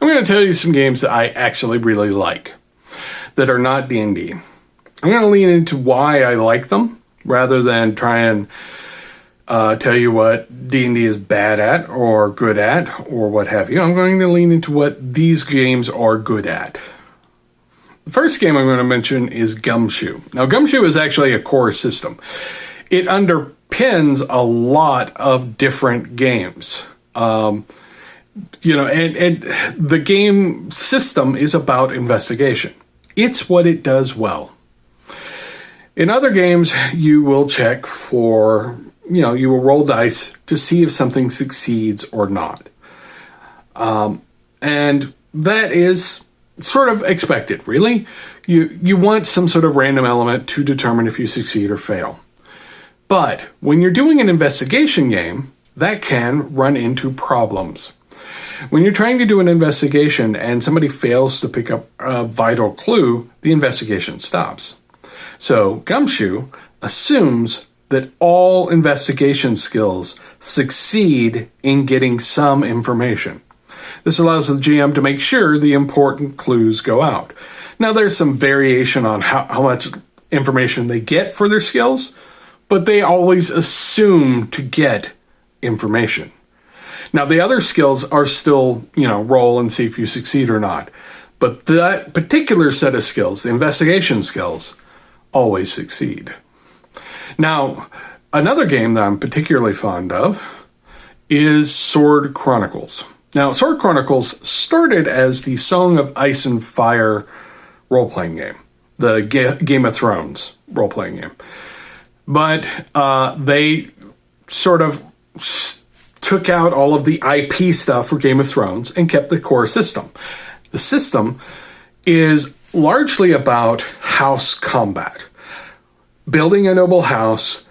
I'm going to tell you some games that I actually really like that are not D&D. I'm going to lean into why I like them rather than try and tell you what D&D is bad at or good at or what have you. I'm going to lean into what these games are good at. The first game I'm going to mention is Gumshoe. Now, Gumshoe is actually a core system. It underpins a lot of different games. And the game system is about investigation. It's what it does well. In other games, you will check for, you will roll dice to see if something succeeds or not. And that is sort of expected, really. You want some sort of random element to determine if you succeed or fail. But when you're doing an investigation game, that can run into problems. When you're trying to do an investigation and somebody fails to pick up a vital clue, the investigation stops. So Gumshoe assumes that all investigation skills succeed in getting some information. This allows the GM to make sure the important clues go out. Now, there's some variation on how much information they get for their skills, but they always assume to get information. Now, the other skills are still, roll and see if you succeed or not. But that particular set of skills, the investigation skills, always succeed. Now, another game that I'm particularly fond of is Sword Chronicles. Now, Sword Chronicles started as the Song of Ice and Fire role-playing game, the Game of Thrones role-playing game. But they sort of took out all of the IP stuff for Game of Thrones and kept the core system. The system is largely about house combat. Building a noble house,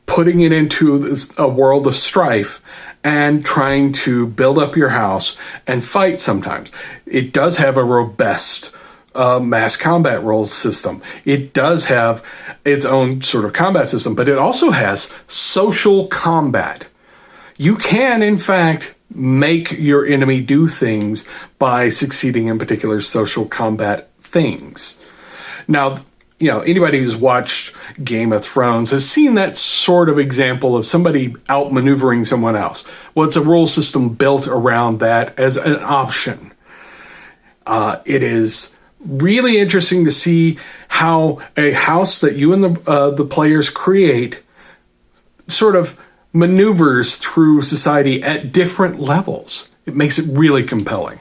putting it into a world of strife, and trying to build up your house and fight sometimes. It does have a robust mass combat role system. It does have its own sort of combat system, but it also has social combat. You can, in fact, make your enemy do things by succeeding in particular social combat things. Now, anybody who's watched Game of Thrones has seen that sort of example of somebody outmaneuvering someone else. Well, it's a rule system built around that as an option. It is really interesting to see how a house that you and the players create sort of maneuvers through society at different levels. It makes it really compelling.